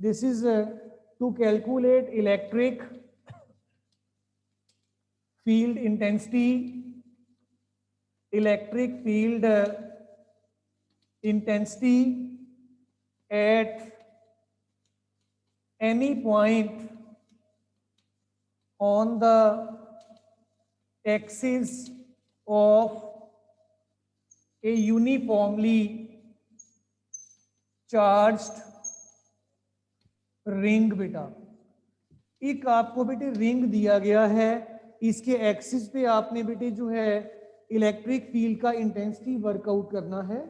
This is to calculate electric field intensity, electric field intensity at any point on the axis of a uniformly charged ring. बेटा एक आपको बेटे ring दिया गया है, इसके एक्सिस पे आपने बेटे जो है इलेक्ट्रिक फील्ड का इंटेंसिटी वर्कआउट करना है।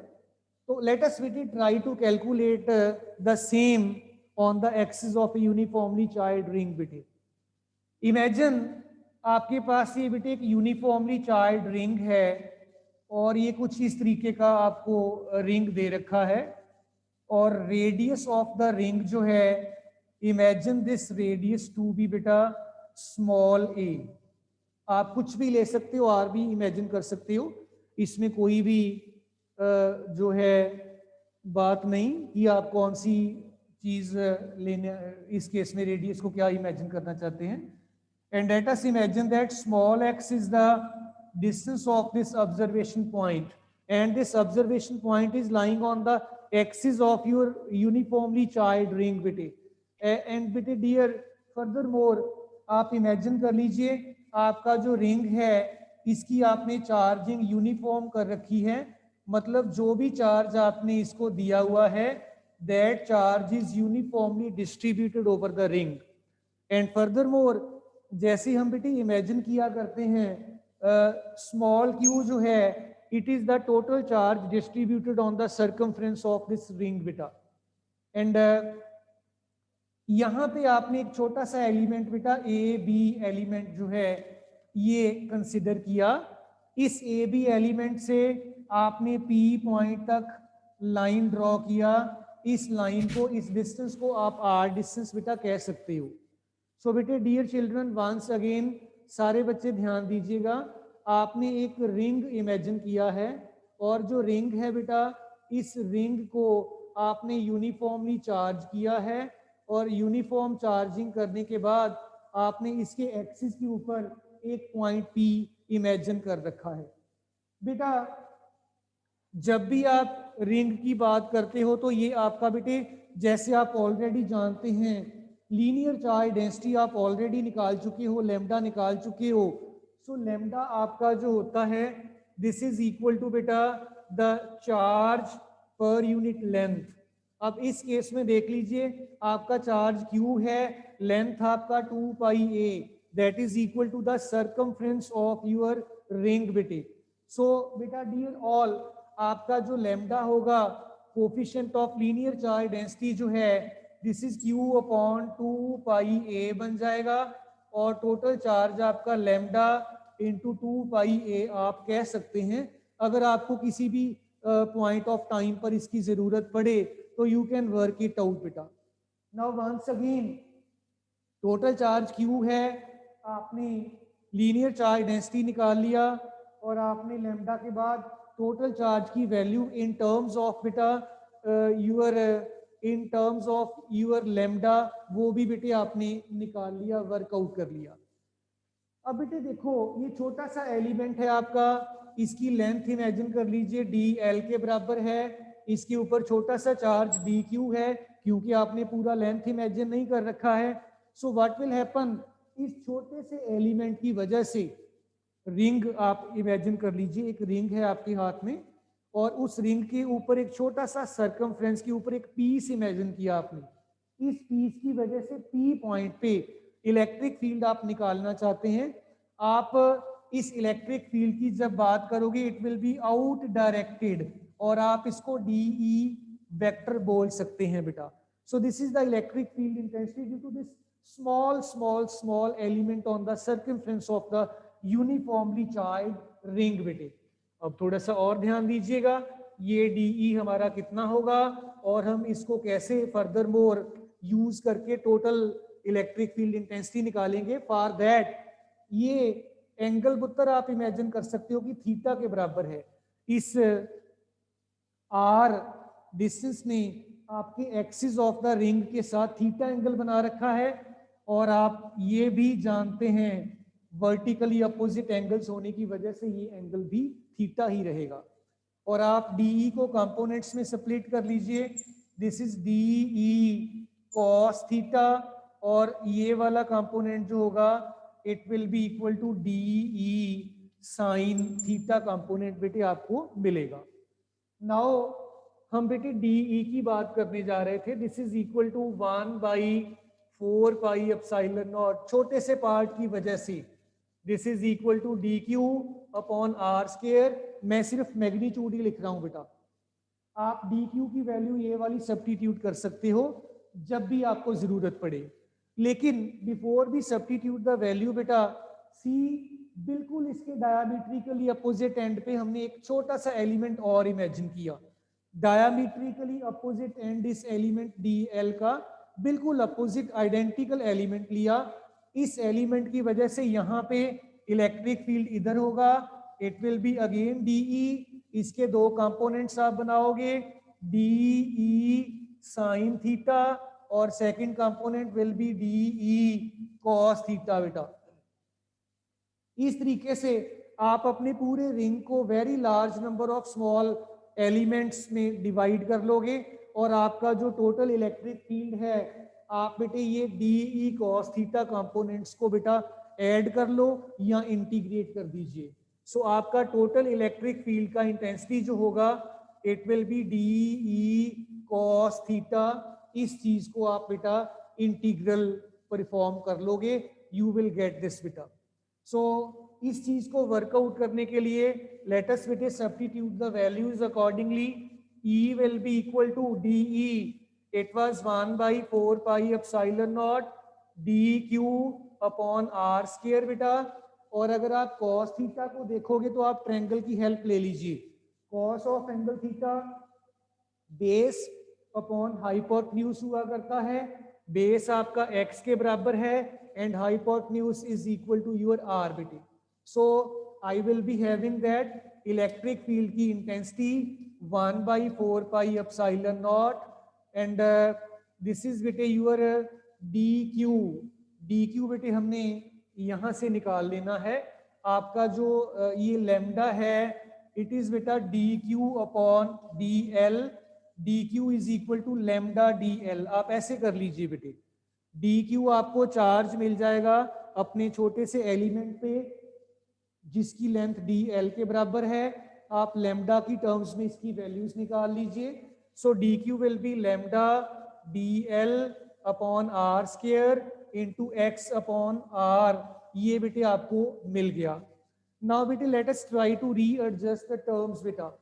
तो लेट अस बेटे try to calculate the same on the axis of a uniformly charged ring. बेटे इमेजिन आपके पास ये बेटे एक यूनिफॉर्मली चार्ज्ड रिंग है और ये कुछ इस तरीके का आपको रिंग दे रखा है और रेडियस ऑफ द रिंग जो है, imagine this radius to be बेटा स्मॉल ए। आप कुछ भी ले सकते हो, आर भी इमेजिन कर सकते हो, इसमें कोई भी जो है बात नहीं कि आप कौन सी चीज लेने, इस केस में रेडियस को क्या इमेजिन करना चाहते हैं। And let us imagine that small x is the distance of this observation point and this observation point is lying on the axis of your uniformly charged ring. बेटे and बेटे dear further more आप imagine कर लीजिए आपका जो ring है इसकी आपने चार्जिंग यूनिफॉर्म कर रखी है, मतलब जो भी चार्ज आपने इसको दिया हुआ है that charge is uniformly distributed over the ring. And further more जैसे हम बेटे इमेजिन किया करते हैं स्मॉल क्यू जो है it is the total charge distributed on the circumference of this ring. बेटा एंड यहाँ पे आपने एक छोटा सा एलिमेंट बेटा ए बी एलिमेंट जो है ये कंसिडर किया। इस ए बी एलिमेंट से आपने पी पॉइंट तक लाइन ड्रॉ किया, इस लाइन को, इस डिस्टेंस को आप आर डिस्टेंस बेटा कह सकते हो। सो बेटे डियर चिल्ड्रन वंस अगेन सारे बच्चे ध्यान दीजिएगा, आपने एक रिंग इमेजिन किया है और जो रिंग है बेटा इस रिंग को आपने यूनिफॉर्मली चार्ज किया है और यूनिफॉर्म चार्जिंग करने के बाद आपने इसके एक्सिस के ऊपर एक पॉइंट पी इमेजिन कर रखा है। बेटा जब भी आप रिंग की बात करते हो तो ये आपका बेटे जैसे आप ऑलरेडी जानते हैं लीनियर चार्ज डेंसिटी आप ऑलरेडी निकाल चुके हो, लेमडा निकाल चुके हो। सो लेमडा आपका जो होता है दिस इज इक्वल टू बेटा the charge per unit length. अब इस केस में देख लीजिए आपका चार्ज Q है, लेंथ आपका 2 pi a that is equal to the circumference of your ring. बेटे सो बेटा डियर ऑल आपका जो लेमडा होगा coefficient of linear charge density जो है this is Q upon 2 pi a बन जाएगा और टोटल चार्ज आपका लेमडा इंटू 2 पाई a आप कह सकते हैं। अगर आपको किसी भी पॉइंट ऑफ टाइम पर इसकी जरूरत पड़े तो you can work it out. बेटा now once again total charge Q है, आपने लीनियर चार्ज डेंसिटी निकाल लिया और आपने लेमडा के बाद टोटल चार्ज की वैल्यू इन टर्म्स ऑफ बेटा in terms of your lambda वो भी बेटे आपने निकाल लिया, वर्कआउट कर लिया। अब बेटे देखो ये छोटा सा एलिमेंट है आपका, इसकी लेंथ इमेजिन कर लीजिए डी एल के बराबर है, इसके ऊपर छोटा सा चार्ज डी क्यू है क्योंकि आपने पूरा लेंथ इमेजिन नहीं कर रखा है। सो व्हाट विल हैपन, इस छोटे से एलिमेंट की वजह से रिंग आप इमेजिन कर लीजिए, एक रिंग है आपके हाथ में और उस रिंग के ऊपर एक छोटा सा सर्कमफ्रेंस के ऊपर एक पीस इमेजिन किया आपने। इस पीस की वजह से पी पॉइंट पे इलेक्ट्रिक फील्ड आप निकालना चाहते हैं। आप इस इलेक्ट्रिक फील्ड की जब बात करोगे it will be out directed और आप इसको डीई वेक्टर बोल सकते हैं बेटा। So this is the electric field intensity due to this small small small element on the circumference of the uniformly charged ring. बेटे अब थोड़ा सा और ध्यान दीजिएगा, ये डीई हमारा कितना होगा और हम इसको कैसे फर्दर मोर यूज करके टोटल इलेक्ट्रिक फील्ड इंटेंसिटी निकालेंगे। फॉर दैट ये एंगल पुत्र आप इमेजिन कर सकते हो कि थीटा के बराबर है। इस आर डिस्टेंस ने आपके एक्सिस ऑफ द रिंग के साथ थीटा एंगल बना रखा है, और आप ये भी जानते हैं वर्टिकली अपोजिट एंगल्स होने की वजह से ये एंगल भी थीटा ही रहेगा। और आप डीई को कंपोनेंट्स में स्प्लिट कर लीजिए, this is d E cos theta, और ये वाला कंपोनेंट जो होगा it will be equal to d E sine theta component बेटे आपको मिलेगा। नाउ हम बेटे डीई की बात करने जा रहे थे, this is equal to 1/4 pi epsilon naught, छोटे से पार्ट की वजह से this is equal to d q upon are square. मैं सिर्फ मैग्नीट्यूड ही लिख रहा हूं बेटा, आप डी क्यू की वैल्यू ये वाली सब्स्टिट्यूट कर सकते हो जब भी आपको जरूरत पड़े, लेकिन बिफोर भी सब्स्टिट्यूट द वैल्यू बेटा सी बिल्कुल इसके डायमीट्रिकली अपोजिट एंड पे हमने एक छोटा सा एलिमेंट और इमेजिन किया। डायमीट्रिकली अपोजिट एंड इस एलिमेंट डी एल का बिल्कुल अपोजिट आइडेंटिकल एलिमेंट लिया। इस एलिमेंट की वजह से यहाँ पे इलेक्ट्रिक फील्ड इधर होगा, it will be again d E, इसके दो कंपोनेंट्स आप बनाओगे डीई साइन थीटा और second component will be d E cos theta बेटा। इस तरीके से आप अपने पूरे रिंग को very large number of small elements में डिवाइड कर लोगे, और आपका जो टोटल इलेक्ट्रिक फील्ड है आप बेटे ये डीई कॉस थीटा कंपोनेंट्स को बेटा ऐड कर लो या इंटीग्रेट कर दीजिए। सो आपका टोटल इलेक्ट्रिक फील्ड का इंटेंसिटी जो होगा it will be d E cos theta. इस चीज को आप बेटा इंटीग्रल परफॉर्म कर लोगे, यू विल गेट दिस बेटा। सो इस चीज को वर्कआउट करने के लिए लेट अस बेटे substitute the values accordingly. E will be equal to DE, it was 1/4 pi epsilon naught DQ upon R square बेटा। और अगर आप cos थीटा को देखोगे तो आप ट्रायंगल की हेल्प ले लीजिए, cos of angle theta base upon hypotenuse हुआ करता है, बेस आपका x के बराबर है and hypotenuse is equal to your r बेटे। So I will be having that electric field की intensity 1/4 pi epsilon naught and this is बेटे यूर डी क्यू बेटे हमने यहां से निकाल लेना है। आपका जो ये लैम्डा है इट इज बेटा d q upon d l, d q is equal to lambda D l. आप ऐसे कर लीजिए बेटे, डी क्यू आपको चार्ज मिल जाएगा अपने छोटे से एलिमेंट पे जिसकी लेंथ डी एल के बराबर है। आप लैम्डा की टर्म्स में इसकी वैल्यूज निकाल लीजिए। So D Q will be lambda D L upon are square into X upon R, ये बेटे आपको मिल गया। नाउ बेटे let us try to readjust the terms बेटा।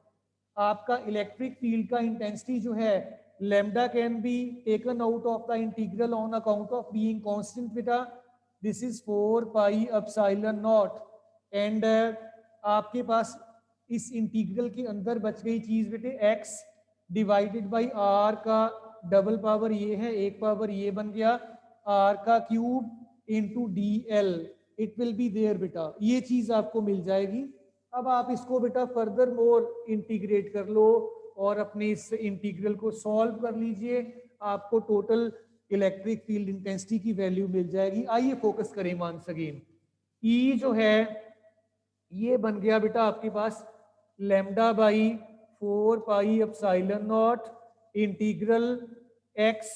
आपका इलेक्ट्रिक फील्ड का इंटेंसिटी जो है lambda can be taken out of the integral on account of being constant बेटा, this is 4 pi epsilon naught and आपके पास इस इंटीग्रल के अंदर बच गई चीज बेटे x डिवाइडेड बाई r का डबल पावर ये है, एक पावर ये बन गया r का cube into d l, it will be there बेटा, ये चीज आपको मिल जाएगी। अब आप इसको बेटा फर्दर मोर इंटीग्रेट कर लो और अपने इस इंटीग्रल को सॉल्व कर लीजिए, आपको टोटल इलेक्ट्रिक फील्ड इंटेंसिटी की वैल्यू मिल जाएगी। आइए फोकस करें वंस अगेन। E जो है ये बन गया बेटा आपके पास lambda by 4 pi epsilon naught integral x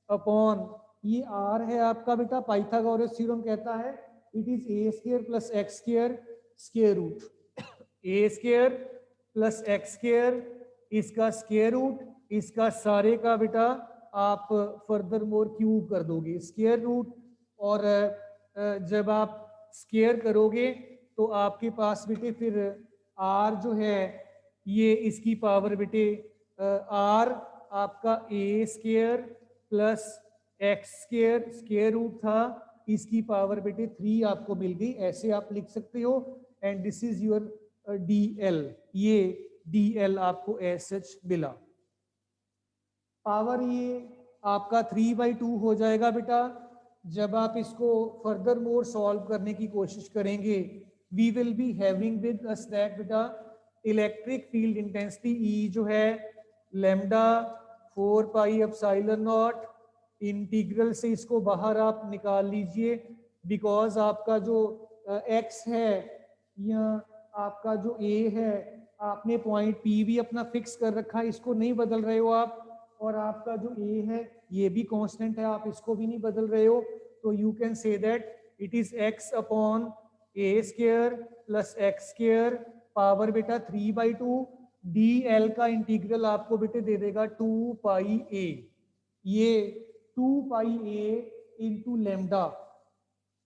upon ये r है आपका बेटा, पाइथागोरस थ्योरम कहता है it is a square plus X square square root, a square plus X square इसका स्क्वायर रूट, इसका सारे का बेटा आप फर्दर मोर क्यूब कर दोगे स्क्वायर रूट, और जब आप स्क्वायर करोगे तो आपके पास बेटे फिर r जो है ये इसकी पावर बेटे r आपका a square plus X square square root था, इसकी पावर बेटे 3 आपको मिल गई, ऐसे आप लिख सकते हो। And this is your D L, ये डी एल आपको एज सच मिला। पावर ये आपका 3/2 हो जाएगा बेटा। जब आप इसको फर्दर मोर सॉल्व करने की कोशिश करेंगे we will be having with us that बेटा इलेक्ट्रिक फील्ड इंटेंसिटी E जो है lambda 4 pi epsilon naught, integral से इसको बाहर आप निकाल लीजिए, बिकॉज आपका जो x है या आपका जो a है, आपने पॉइंट P भी अपना फिक्स कर रखा है, इसको नहीं बदल रहे हो आप, और आपका जो a है ये भी कांस्टेंट है, आप इसको भी नहीं बदल रहे हो, तो you can say that it is x upon a square plus x square power बेटा 3/2, dl का इंटीग्रल आपको बेटे दे देगा 2 पाई a, ये 2 pi a into lambda.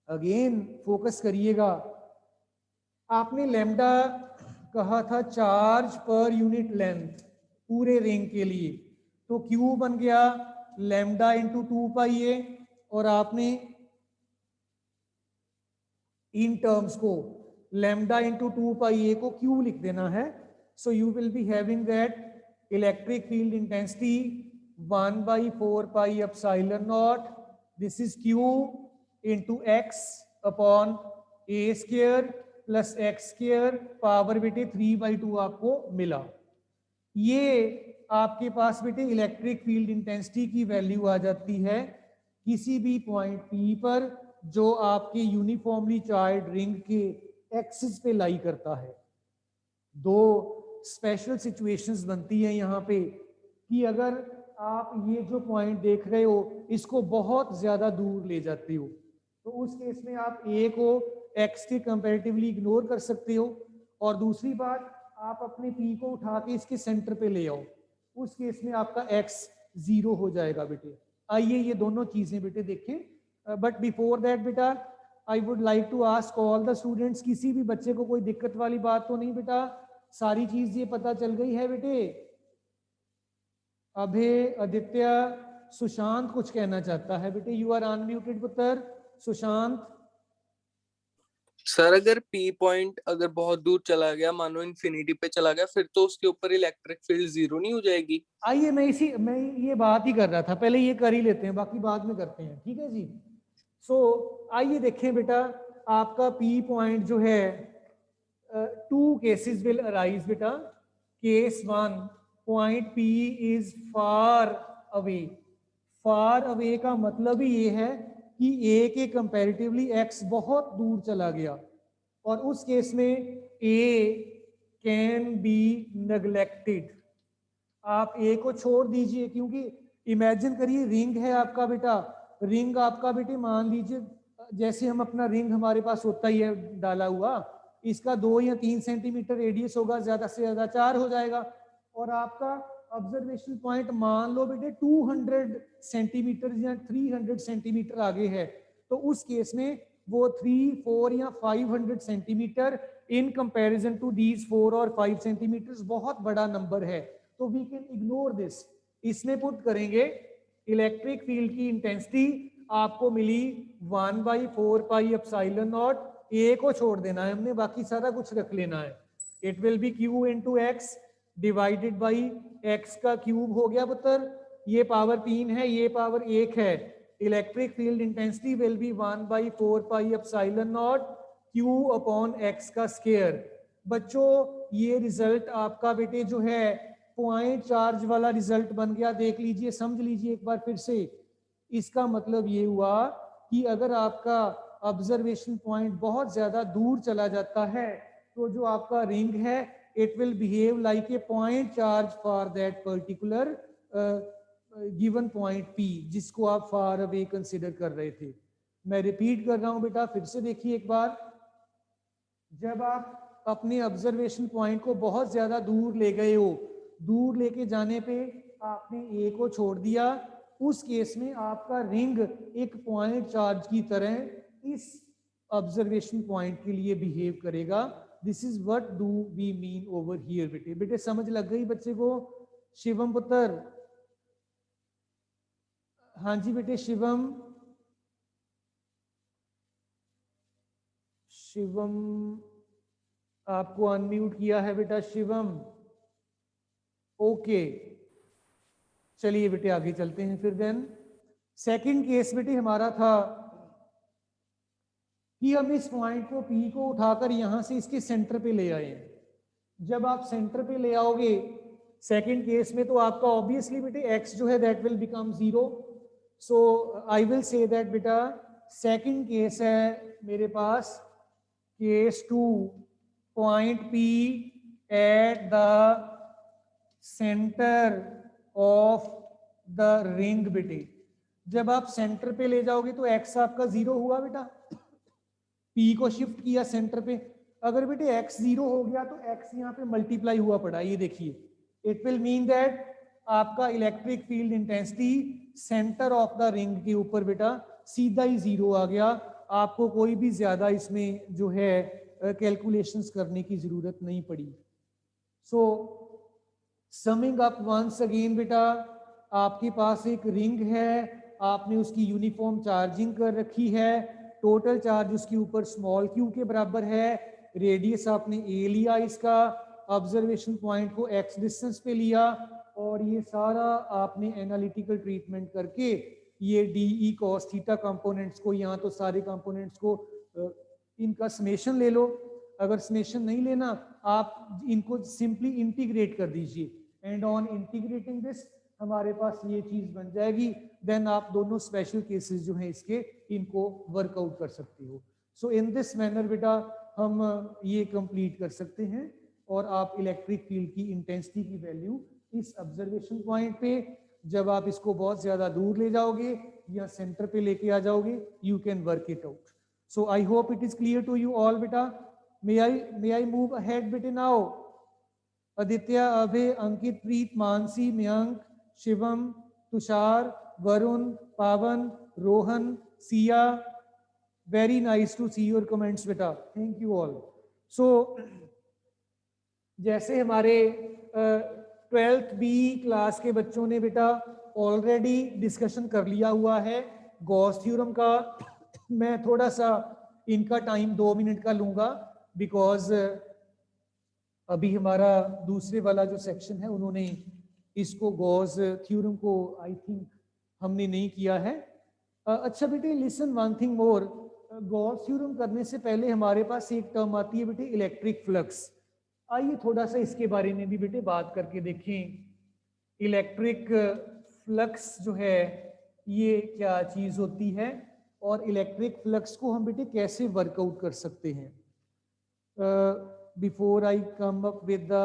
Again focus करिएगा, आपने लेमडा कहा था चार्ज पर यूनिट लेंथ पूरे रिंग के लिए, तो क्यू बन गया लेमडा इंटू 2 पाई ए, और आपने इन टर्म्स को लेमडा इंटू 2 पाई ए को क्यू लिख देना है। So you will be having that electric field intensity 1/4 pi epsilon not, this is Q into X upon A square plus X square power बेटे 3/2 आपको मिला। ये आपके पास बेटे इलेक्ट्रिक फील्ड इंटेंसिटी की वैल्यू आ जाती है किसी भी पॉइंट P पर जो आपके यूनिफॉर्मली चार्ज रिंग के एक्सिस पे लाई करता है। दो स्पेशल सिचुएशंस बनती हैं यहाँ पे कि अगर आप ये जो पॉइंट देख रहे हो इसको बहुत ज्यादा दूर ले जाते हो, तो उस केस में आप A को X के कंपैरेटिवली इग्नोर कर सकते हो, और दूसरी बात आप अपने P को उठा के इसके सेंटर पे ले आओ, उस केस में आपका X 0 हो जाएगा बेटे। आइए ये दोनों चीजें बेटे देखें, बट बिफोर दैट बेटा I would like to ask all the students, किसी भी बच्चे को कोई दिक्कत वाली बात तो नहीं बेटा, सारी चीज ये पता चल गई है बेटे? अभय, आदित्य, सुशांत कुछ कहना चाहता है बेटे, यू आर अनम्यूटेड पुत्र। सुशांत सर अगर P पॉइंट अगर बहुत दूर चला गया, मानो इन्फिनिटी पे चला गया, फिर तो उसके ऊपर इलेक्ट्रिक फील्ड 0 नहीं हो जाएगी? आइए मैं ये बात ही कर रहा था, पहले ये कर ही लेते हैं, बाकी बाद में करते हैं, ठीक है जी। सो आइए देखें बेटा, आपका P पॉइंट जो है, टू केसेस विल अराइज बेटा। Case 1, point P is far away. Far away का मतलब ही ये है कि A के कंपैरेटिवली X बहुत दूर चला गया, और उस केस में A कैन बी नेग्लेक्टेड। आप A को छोड़ दीजिए, क्योंकि इमेजिन करिए रिंग है आपका बेटा, रिंग आपका बेटे मान लीजिए जैसे हम अपना रिंग हमारे पास होता ही है डाला हुआ, इसका 2 या 3 सेंटीमीटर रेडियस होगा, ज्यादा से ज्यादा 4 हो जाएगा, और आपका ऑब्जर्वेशन पॉइंट मान लो बेटे 200 सेंटीमीटर या 300 सेंटीमीटर आगे है, तो उस केस में वो 3, 4 या 500 centimetre in comparison to these 4 और 5 सेंटीमीटर बहुत बड़ा नंबर है, तो वी कैन इग्नोर दिस। इसमें पुट करेंगे इलेक्ट्रिक फील्ड की इंटेंसिटी आपको मिली 1/4 पाई एप्सिलॉन नॉट, ए को छोड़ देना है हमने, बाकी सारा कुछ रख लेना है। It will be Q into x divided by x का क्यूब हो गया पुत्र, ये पावर 3 है, ये पावर 1 है। Electric field intensity will be 1/4 pi epsilon not Q upon x का स्क्वायर। बच्चों ये रिजल्ट आपका बेटे जो है पॉइंट चार्ज वाला रिजल्ट बन गया, देख लीजिए, समझ लीजिए एक बार फिर से। इसका मतलब ये हुआ कि अगर आपका ऑब्जर्वेशन पॉइंट बहुत ज्यादा दूर चला जाता है, तो जो आपका रिंग है it will behave like a point charge for that particular given point P, जिसको आप फार अवे कंसिडर कर रहे थे। मैं रिपीट कर रहा हूं बेटा, फिर से देखिए एक बार। जब आप अपने ऑब्जर्वेशन पॉइंट को बहुत ज्यादा दूर ले गए हो, दूर लेके जाने पे आपने A को छोड़ दिया, उस केस में आपका रिंग एक पॉइंट चार्ज की तरह इस ऑब्जर्वेशन पॉइंट के लिए बिहेव करेगा। This is what do we mean over here बेटे। बेटे समझ लग गई बच्चे को? शिवम पुत्र, हाँ जी बेटे शिवम, शिवम आपको अनम्यूट किया है बेटा शिवम। ओके चलिए बेटे आगे चलते हैं फिर। देन सेकंड केस बेटे हमारा था कि हम इस पॉइंट को P को उठाकर यहां से इसके सेंटर पे ले आए। जब आप सेंटर पे ले आओगे, सेकंड केस में तो आपका ऑब्वियसली बेटे x जो है that will become 0. So I will say that बेटा सेकंड केस है मेरे पास case 2 point P at the centre of the ring बेटे. जब आप सेंटर पे ले जाओगे तो x आपका 0 हुआ बेटा, P को शिफ्ट किया सेंटर पे. अगर बेटे x 0 हो गया तो x यहाँ पे मल्टीप्लाई हुआ पड़ा, ये देखिए. इट विल मीन दैट आपका electric field intensity centre of the ring के ऊपर बेटा सीधा ही 0 आ गया. आपको कोई भी ज्यादा इसमें जो है कैलकुलेशंस करने की जरूरत नहीं पड़ी. सो समिंग अप वंस अगेन बेटा, आपके पास एक रिंग है, आपने उसकी यूनिफॉर्म चार्जिंग कर रखी है, टोटल चार्ज उसके ऊपर स्मॉल q के बराबर है, रेडियस आपने a लिया, इसका ऑब्जर्वेशन पॉइंट को x डिस्टेंस पे लिया, और ये सारा आपने एनालिटिकल ट्रीटमेंट करके ये DE cos थीटा कंपोनेंट्स को, यहाँ तो सारे कंपोनेंट्स को इनका समेशन ले लो. अगर समेशन नहीं लेना आप इनको सिंपली इंटीग्रेट कर दीजिए, एंड ऑन इंटीग्रेटिंग दिस हमारे पास ये चीज बन जाएगी. देन आप दोनों स्पेशल केसेस जो हैं इसके इनको वर्कआउट कर सकते हो. सो इन दिस मैनर बेटा हम ये कंप्लीट कर सकते हैं, और आप इलेक्ट्रिक फील्ड की इंटेंसिटी की वैल्यू इस ऑब्जर्वेशन पॉइंट पे, जब आप इसको बहुत ज्यादा दूर ले जाओगे या सेंटर पे लेके आ जाओगे, you can work it out. So I hope it is clear to you all बेटा. मे आई मूव अहेड बेटे now. Aditya, Abhay, Ankit, Preet, Mansi, Mayank, Shivam, Tushar, Varun, Pavan, Rohan, Siya. Very nice to see your comments बेटा, थैंक यू ऑल. सो जैसे हमारे 12th B क्लास के बच्चों ने बेटा already discussion कर लिया हुआ है गॉस थ्योरम का, मैं थोड़ा सा इनका टाइम 2 मिनट का लूंगा, बिकॉज अभी हमारा दूसरे वाला जो सेक्शन है उन्होंने इसको गॉस थ्योरम को आई थिंक हमने नहीं किया है. अच्छा बेटे listen one thing more, Gauss theorem करने से पहले हमारे पास एक टर्म आती है बेटे इलेक्ट्रिक फ्लक्स. आइए थोड़ा सा इसके बारे में भी बेटे बात करके देखें. इलेक्ट्रिक फ्लक्स जो है ये क्या चीज होती है, और इलेक्ट्रिक फ्लक्स को हम बेटे कैसे वर्कआउट कर सकते हैं. Before I come up with the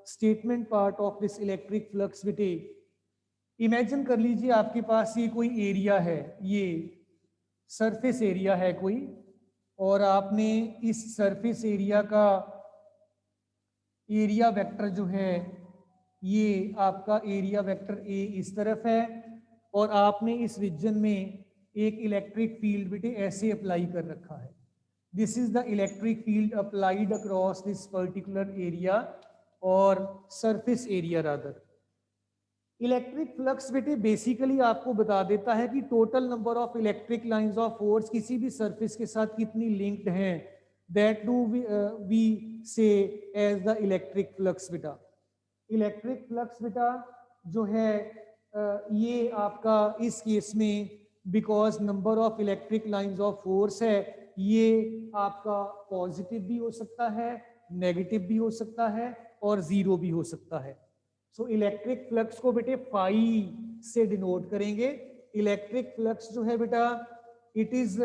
statement part of this electric flux बेटे, इमेजिन कर लीजिए आपके पास ये कोई एरिया है, ये सरफेस एरिया है कोई, और आपने इस सरफेस एरिया का एरिया वेक्टर जो है ये आपका एरिया वेक्टर A इस तरफ है, और आपने इस रीजन में एक इलेक्ट्रिक फील्ड बेटे ऐसे अप्लाई कर रखा है. This is the electric field applied across this particular area और surface area rather. Electric flux बेटे बेसिकली आपको बता देता है कि total number of electric lines of force किसी भी सरफेस के साथ कितनी लिंक्ड हैं, that do we say as the electric flux बेटा. इलेक्ट्रिक फ्लक्स बेटा जो है ये आपका इस केस में because number of electric lines of force है, ये आपका पॉजिटिव भी हो सकता है, नेगेटिव भी हो सकता है, और जीरो भी हो सकता है. सो इलेक्ट्रिक फ्लक्स को बेटे फाई से डिनोट करेंगे. इलेक्ट्रिक फ्लक्स जो है बेटा it is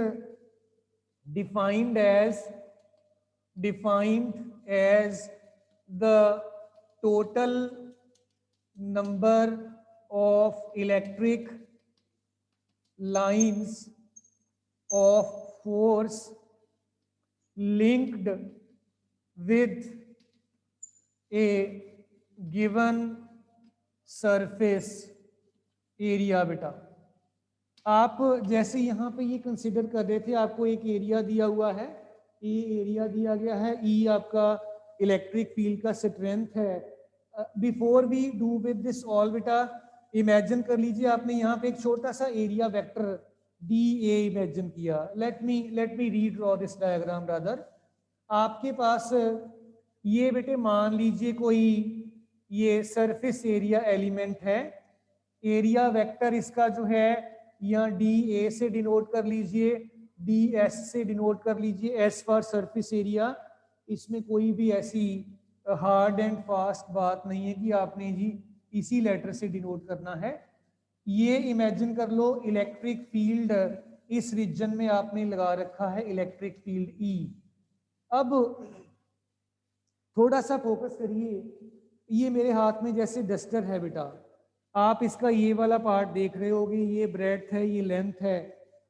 defined as the total number of electric lines of force linked with a given surface area बेटा. आप जैसे यहाँ पे ये कंसिडर कर रहे थे, आपको एक एरिया दिया हुआ है, ये एरिया दिया गया है, E आपका इलेक्ट्रिक फील्ड का स्ट्रेंथ है. Before we do with this all बेटा, इमेजिन कर लीजिए आपने यहाँ पे एक छोटा सा एरिया वेक्टर DA इमेजिन किया. Let me redraw this diagram rather. आपके पास ये बेटे मान लीजिए कोई ये सरफेस एरिया एलिमेंट है, एरिया वेक्टर इसका जो है यहाँ DA से डिनोट कर लीजिए, DS से डिनोट कर लीजिए, S फॉर सरफेस एरिया. इसमें कोई भी ऐसी हार्ड एंड फास्ट बात नहीं है कि आपने जी इसी लेटर से डिनोट करना है। ये इमेजिन कर लो इलेक्ट्रिक फील्ड इस रीजन में आपने लगा रखा है इलेक्ट्रिक फील्ड ई। अब थोड़ा सा फोकस करिए, ये मेरे हाथ में जैसे डस्टर है बेटा, आप इसका ये वाला पार्ट देख रहे होगे, ये ब्रेड्थ है, ये लेंथ है।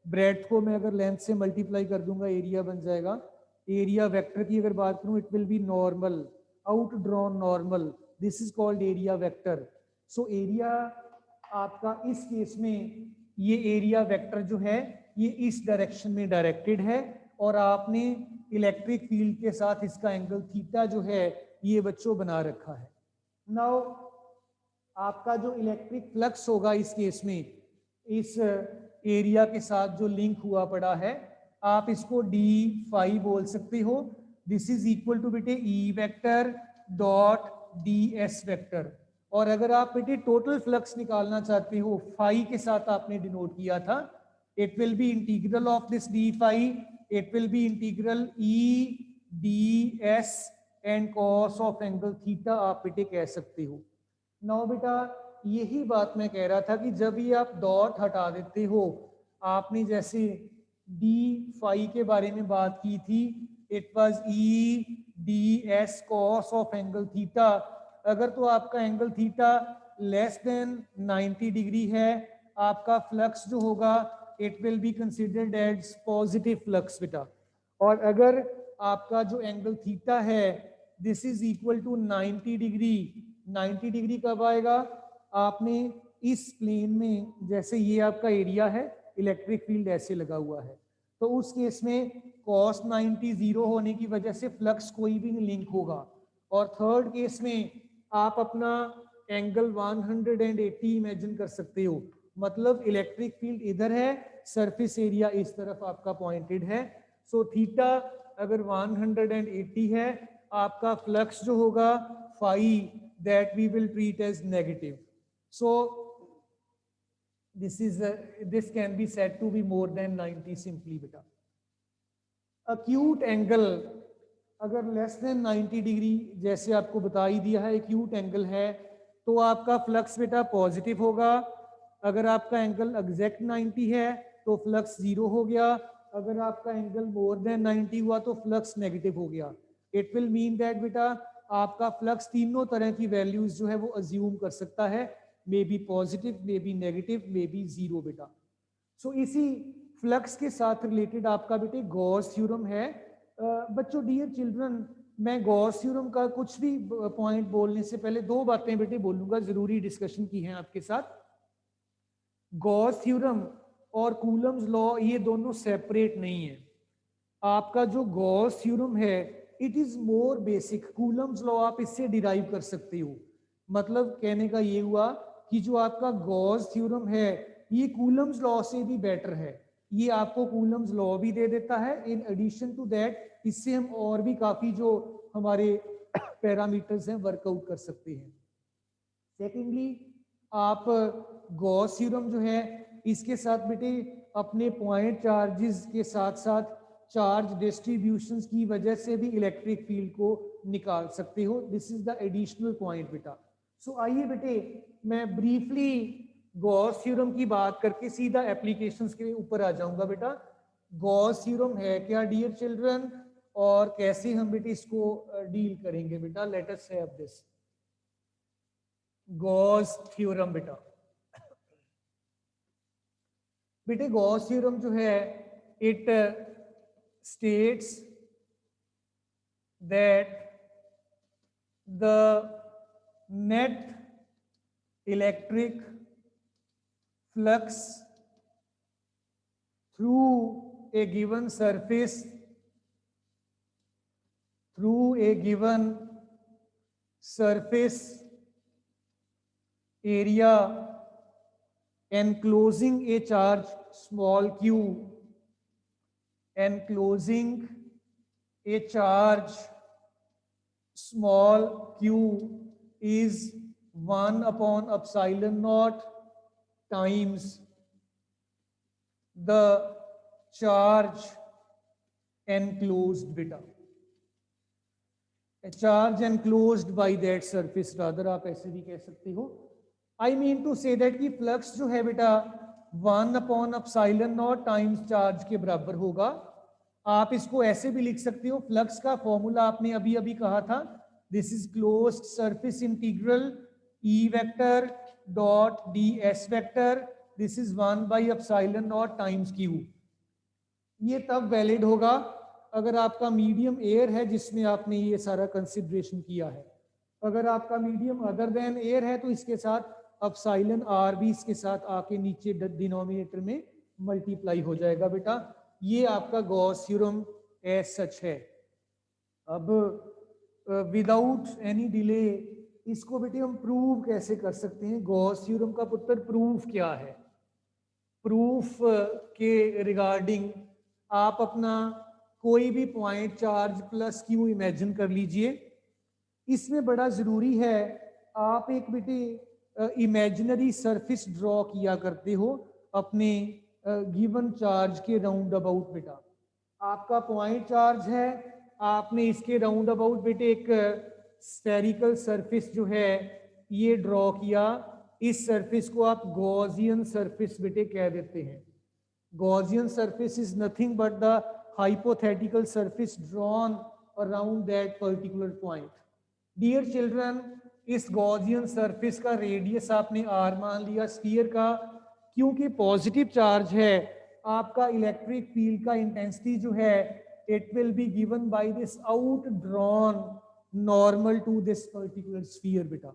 ब्रेड्थ को मैं अगर लेंथ से मल्टीप्लाई कर दूंगा एरिया बन जाएगा। एरिया वेक्टर की अगर बात करूं it will B normal, out drawn normal, this is called area vector. So area आपका इस केस में ये एरिया वेक्टर जो है ये इस डायरेक्शन में डायरेक्टेड है, और आपने इलेक्ट्रिक फील्ड के साथ इसका एंगल थीटा जो है ये बच्चों बना रखा है। नाउ आपका जो इलेक्ट्रिक फ्लक्स होगा इस केस में इस एरिया के साथ जो लिंक हुआ पड़ा है, आप इसको डी फाई बोल सकते हो। दिस इज इक्वल टू बेटे ई vector dot D S vector. और अगर आप बेटे टोटल फ्लक्स निकालना चाहते हो, फाई के साथ आपने डिनोट किया था, it will be integral of this d phi, it will be integral E d s and cos of angle theta आप बेटे कह सकते हो। नौ बेटा यही बात मैं कह रहा था कि जब ये आप डॉट हटा देते हो, आपने जैसे डी फाई के बारे में बात की थी, it was E d s cos of angle theta. अगर तो आपका angle theta less than 90 degree है, आपका फ्लक्स जो होगा it will be considered as positive flux बेटा। और अगर आपका जो एंगल थीटा है this is equal to 90 degree, 90 degree कब आएगा, आपने इस प्लेन में, जैसे ये आपका एरिया है, इलेक्ट्रिक फील्ड ऐसे लगा हुआ है, तो उस केस में cos 90 जीरो होने की वजह से फ्लक्स कोई भी नहीं लिंक होगा। और थर्ड केस में आप अपना एंगल 180 इमेजिन कर सकते हो, मतलब इलेक्ट्रिक फील्ड इधर है, सरफेस एरिया इस तरफ आपका पॉइंटेड है। सो थीटा अगर 180 है, आपका फ्लक्स जो होगा phi that we will treat as negative. So this can be said to be more than 90 simply beta. Acute angle अगर लेस देन 90 डिग्री जैसे आपको बता ही दिया है एक्यूट एंगल है, तो आपका फ्लक्स बेटा पॉजिटिव होगा। अगर आपका एंगल एग्जैक्ट 90 है तो फ्लक्स जीरो हो गया, अगर आपका एंगल मोर देन 90 हुआ तो फ्लक्स नेगेटिव हो गया। इट विल मीन दैट बेटा आपका फ्लक्स तीनों तरह की वैल्यूज जो है वो अज्यूम कर सकता है, may be positive, may be negative, may be zero बेटा। सो इसी फ्लक्स के साथ रिलेटेड आपका बेटे गॉस थ्योरम है। बच्चों डियर चिल्ड्रन, मैं गॉस थ्योरम का कुछ भी पॉइंट बोलने से पहले दो बातें बेटे बोलूंगा, जरूरी डिस्कशन की हैं आपके साथ। गॉस थ्योरम और कूलम्स लॉ ये दोनों सेपरेट नहीं है। आपका जो गॉस थ्योरम है it is more basic, Coulomb's law आप इससे डिराइव कर सकते हो। मतलब कहने का ये हुआ कि जो आपका गॉस थ्योरम है ये कूलम्स लॉ से भी बेटर है, ये आपको कूलम्स लॉ भी दे देता है। इन एडिशन टू दैट इससे हम और भी काफी जो हमारे पैरामीटर्स हैं वर्कआउट कर सकते हैं। सेकेंडली आप गॉस थ्योरम जो है इसके साथ बेटे अपने पॉइंट चार्जेस के साथ साथ चार्ज डिस्ट्रीब्यूशंस की वजह से भी इलेक्ट्रिक फील्ड को निकाल सकते हो। This is the additional point बेटा। सो आइए बेटे मैं ब्रीफली गॉस थ्योरम की बात करके सीधा एप्लीकेशंस के ऊपर आ जाऊंगा बेटा। गॉस थ्योरम है क्या डियर चिल्ड्रन, और कैसे हम बेटे इसको डील करेंगे बेटा, let us have this Gauss theorem बेटा। बेटे गॉस थ्योरम जो है it states that the net electric flux through a given surface, area enclosing a charge small q, enclosing a charge small q is 1 upon epsilon naught times the charge enclosed beta. Charge enclosed by that surface, rather आप ऐसे भी कह सकते हो। I mean to say that कि flux जो है बेटा 1/ε0 टाइम्स चार्ज के बराबर होगा। आप इसको ऐसे भी लिख सकते हो, फ्लक्स का फॉर्मूला आपने अभी अभी कहा था, this is closed surface integral E vector dot D S vector, this is 1/ε0 times Q. ये तब वैलिड होगा अगर आपका मीडियम एयर है जिसमें आपने ये सारा कंसिडरेशन किया है। अगर आपका मीडियम अदर देन एयर है तो इसके साथ अपसाइलन आर भी इसके साथ आके नीचे डिनोमिनेटर में मल्टीप्लाई हो जाएगा बेटा। ये आपका गॉस थ्योरम एज सच है। अब विदाउट एनी डिले इसको बेटे हम प्रूव कैसे कर सकते हैं? गॉस थ्योरम का पुत्र प्रूफ क्या है? प्रूफ के रिगार्डिंग आप अपना कोई भी point charge plus Q imagine कर लीजिए। इसमें बड़ा ज़रूरी है आप एक बेटे इमेजिनरी सरफेस ड्रॉ किया करते हो अपने गिवन चार्ज के राउंड अबाउट बेटा। आपका पॉइंट चार्ज है, आपने इसके राउंड अबाउट बेटे एक स्फेरिकल सरफेस जो है ये ड्रॉ किया। इस सरफेस को आप गॉसियन सरफेस बेटे कह देते हैं। Gaussian surface is nothing but the hypothetical surface drawn around that particular point. Dear children, इस गॉसियन सरफेस का रेडियस आपने आर मान लिया स्फीयर का। क्योंकि पॉजिटिव चार्ज है, आपका इलेक्ट्रिक फील्ड का इंटेंसिटी जो है it will be given by this out drawn normal to this particular sphere बेटा।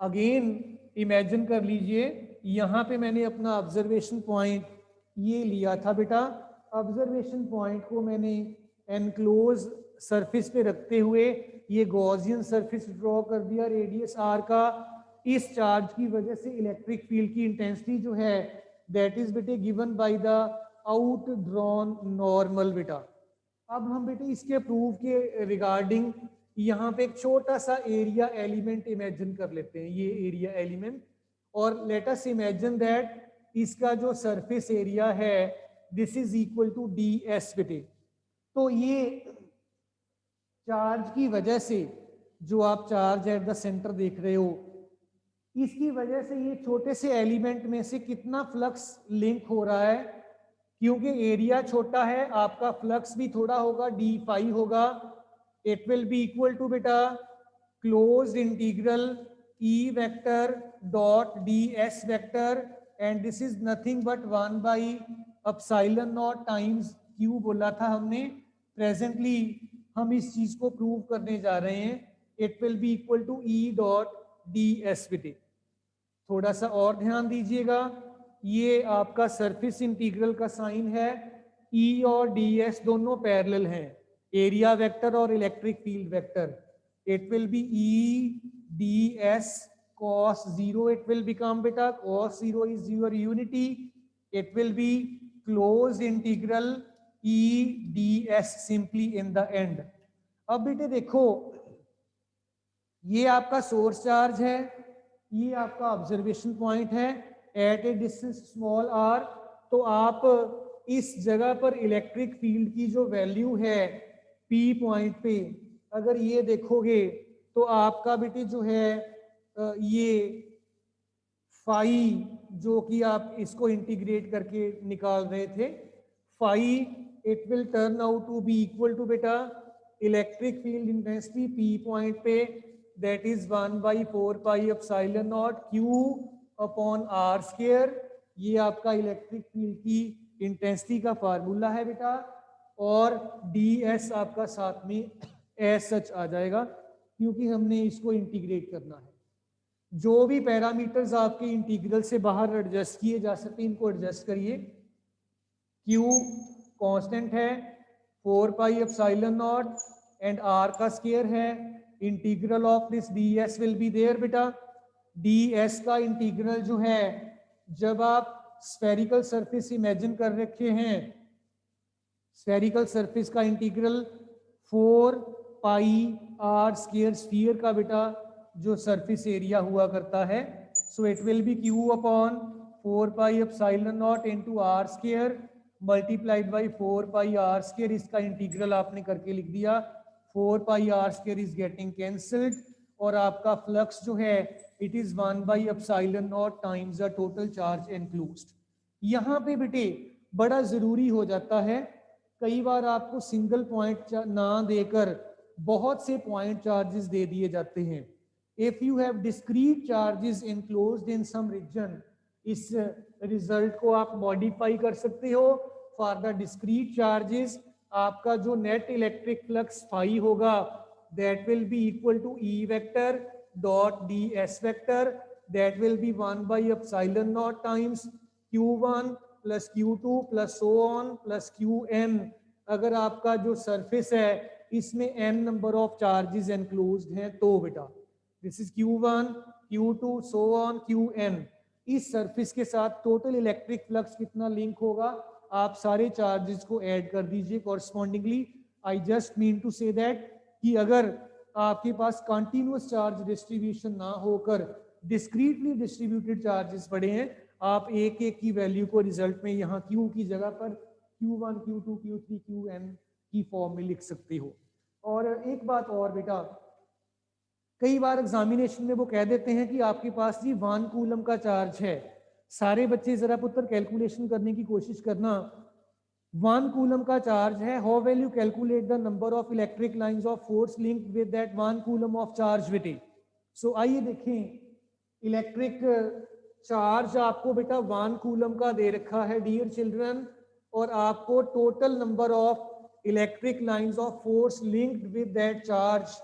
अगेन इमेजिन कर लीजिए, यहाँ पे मैंने अपना ऑब्जर्वेशन पॉइंट ये लिया था बेटा। ऑब्जर्वेशन पॉइंट को मैंने एनक्लोज सरफेस पे रखते हुए ये गॉसियन सरफेस ड्रॉ कर दिया रेडियस आर का। इस चार्ज की वजह से इलेक्ट्रिक फील्ड की इंटेंसिटी जो है दैट इज बेटे given by the out drawn normal बेटा। अब हम बेटे इसके प्रूफ के रिगार्डिंग यहाँ पे एक छोटा सा एरिया एलिमेंट इमेजिन कर लेते हैं, ये एरिया एलिमेंट, और लेट अस इमेजिन दैट इसका जो सरफेस एरिया है this is equal to d s बेटे। तो ये चार्ज की वजह से जो आप चार्ज एट द सेंटर देख रहे हो, इसकी वजह से ये छोटे से एलिमेंट में से कितना फ्लक्स लिंक हो रहा है। क्योंकि एरिया छोटा है, आपका फ्लक्स भी थोड़ा होगा, डी फाई होगा। It will be equal to बेटा closed integral E vector dot D S vector, and this is nothing but 1/ε0 times Q बोला था हमने। प्रेजेंटली हम इस चीज को प्रूव करने जा रहे हैं। It will be equal to E dot D s बेटे। थोड़ा सा और ध्यान दीजिएगा, ये आपका सरफेस इंटीग्रल का साइन है। ई और डी एस दोनों पैरेलल हैं, एरिया वेक्टर और electric field vector. It will be E d s cos 0, it will become beta cos 0 is your unity. It will be closed integral e ds simply in the end. अब बेटे देखो, ये आपका source charge है, ये आपका observation point है at a distance small r. तो आप इस जगह पर इलेक्ट्रिक फील्ड की जो वैल्यू है पी पॉइंट पे अगर ये देखोगे तो आपका बेटे जो है ये फाई, जो कि आप इसको इंटीग्रेट करके निकाल रहे थे, phi it will turn out to be equal to बेटा electric field intensity P point पे that is 1/4πε0 Q upon are square. ये आपका इलेक्ट्रिक फील्ड की इंटेंसिटी का फार्मूला है बेटा, और डी एस आपका साथ में एज सच आ जाएगा क्योंकि हमने इसको इंटीग्रेट करना है। जो भी पैरामीटर्स आपके इंटीग्रल से बाहर एडजस्ट किए जा सकते हैं इनको एडजस्ट करिए। Q कांस्टेंट है 4πε0 एंड R का स्क्वायर है। Integral of this ds will be there बेटा। ds का इंटीग्रल जो है, जब आप स्फेरिकल सरफेस इमेजिन कर रखे हैं, स्फेरिकल सरफेस का इंटीग्रल 4πr स्क्वायर स्फीयर का बेटा जो सरफेस एरिया हुआ करता है, so it will be Q upon 4πε0 into R square multiplied by 4πr square. इसका इंटीग्रल आपने करके लिख दिया 4 pi R square is getting cancelled, और आपका फ्लक्स जो है it is 1 by epsilon naught times the total charge enclosed. यहाँ पे बेटे बड़ा जरूरी हो जाता है, कई बार आपको सिंगल पॉइंट ना देकर बहुत से पॉइंट चार्जेस दे दिए जाते हैं। If you have discrete charges enclosed in some region, इस रिजल्ट को आप मॉडिफाई कर सकते हो। फॉर द डिस्क्रीट चार्जेस आपका जो नेट इलेक्ट्रिक फ्लक्स फाई होगा that will be equal to E vector dot D S vector, that will be 1 by epsilon naught times Q1 plus Q2 plus so on plus Qn। अगर आपका जो surface है इसमें n number of charges enclosed हैं तो बेटा this is Q1 Q2 so on Qn। इस surface के साथ टोटल इलेक्ट्रिक फ्लक्स कितना लिंक होगा, आप सारे चार्जेस को ऐड कर दीजिए correspondingly. I just mean to say that कि अगर आपके पास कंटिन्यूअस चार्ज डिस्ट्रीब्यूशन ना होकर डिस्क्रीटली डिस्ट्रीब्यूटेड चार्जेस पड़े हैं, आप एक एक की वैल्यू को रिजल्ट में यहाँ Q की जगह पर Q1 Q2 Q3 Qn की फॉर्म में लिख सकते हो। और एक बात और बेटा, कई बार एग्जामिनेशन में वो कह देते हैं कि आपके पास जी 1 कूलम का चार्ज है। सारे बच्चे जरा पुत्र कैलकुलेशन करने की कोशिश करना। 1 कूलम का चार्ज है, how will you calculate the number of electric lines of force linked with that 1 coulomb of charge बेटे। सो आइए देखें, इलेक्ट्रिक चार्ज आपको बेटा 1 कूलम का दे रखा है डियर चिल्ड्रन, और आपको total number of electric lines of force linked with that charge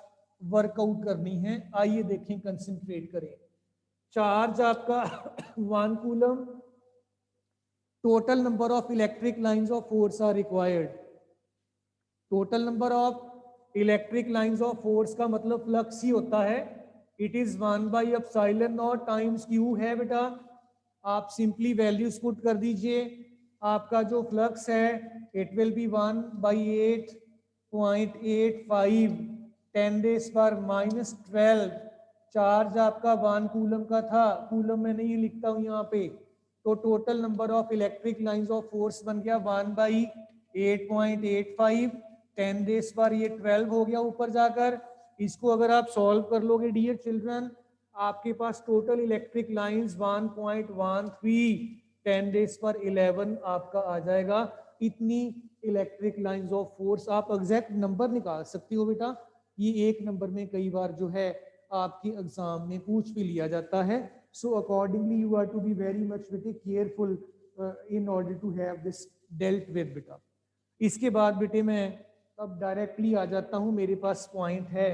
work out करनी है। आइए देखें, कंसंट्रेट करें। चार्ज आपका 1 coulomb, total number of electric lines of force are required. Total number of electric lines of force का मतलब फ्लक्स ही होता है, it is 1 by epsilon naught times Q है बेटा। आप सिंपली वैल्यूज पुट कर दीजिए, आपका जो फ्लक्स है it will be 1 by 8.85 10⁻⁻12। Charge आपका 1 कूलम का था, कूलम में नहीं लिखता हूँ यहाँ पे, तो total number of electric lines of force बन गया 1 बाई 8.85 10⁻12 हो गया ऊपर जाकर। इसको अगर आप सॉल्व कर लोगे डियर चिल्ड्रन, आपके पास टोटल इलेक्ट्रिक लाइंस 1.13 10⁻11 आपका आ जाएगा। इतनी इलेक्ट्रिक लाइंस ऑफ फोर्स, आप एग्जैक्ट नंबर निकाल सकते हो बेटा। ये एक नंबर में कई बार जो है आपके एग्जाम में पूछ भी लिया जाता है। So accordingly you are to be very much बेटे careful in order to have this dealt with बेटा। इसके बाद बेटे मैं अब डायरेक्टली आ जाता हूँ, मेरे पास पॉइंट है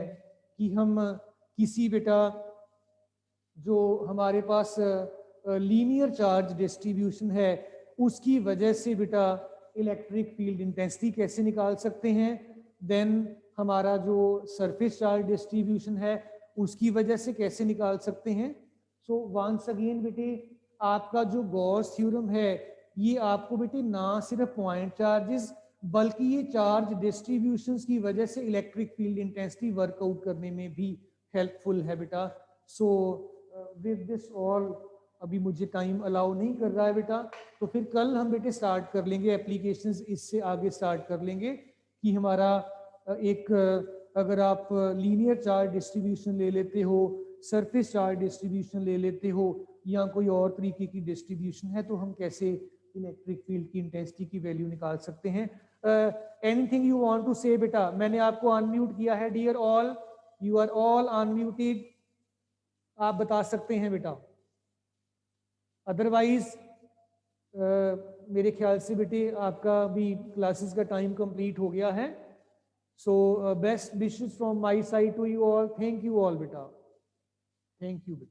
कि हम किसी बेटा जो हमारे पास लीनियर चार्ज डिस्ट्रीब्यूशन है उसकी वजह से बेटा इलेक्ट्रिक फील्ड इंटेंसिटी कैसे निकाल सकते हैं। देन हमारा जो सरफेस चार्ज डिस्ट्रीब्यूशन है उसकी वजह से कैसे निकाल सकते हैं। सो वंस अगेन बेटे, आपका जो गॉस थ्योरम है ये आपको बेटे ना सिर्फ पॉइंट चार्जेस बल्कि ये चार्ज डिस्ट्रीब्यूशंस की वजह से इलेक्ट्रिक फील्ड इंटेंसिटी वर्कआउट करने में भी हेल्पफुल है बेटा। सो विद दिस ऑल, अभी मुझे टाइम अलाउ नहीं कर रहा है बेटा, तो फिर कल हम बेटे स्टार्ट कर लेंगे एप्लीकेशंस, इससे आगे स्टार्ट कर लेंगे कि हमारा एक अगर आप लीनियर चार्ज डिस्ट्रीब्यूशन ले लेते हो, सरफेस चार्ज डिस्ट्रीब्यूशन ले लेते हो या कोई और तरीके की डिस्ट्रीब्यूशन है तो हम कैसे इलेक्ट्रिक फील्ड की इंटेंसिटी की वैल्यू निकाल सकते हैं। एनीथिंग यू वांट टू से बेटा? मैंने आपको अनम्यूट किया है dear all, you are all unmuted, आप बता सकते हैं बेटा। अदरवाइज मेरे ख्याल से बेटे आपका भी क्लासेस का टाइम कंप्लीट हो गया है। So best wishes from my side to you all, thank you all बेटा, थैंक यू बेटा।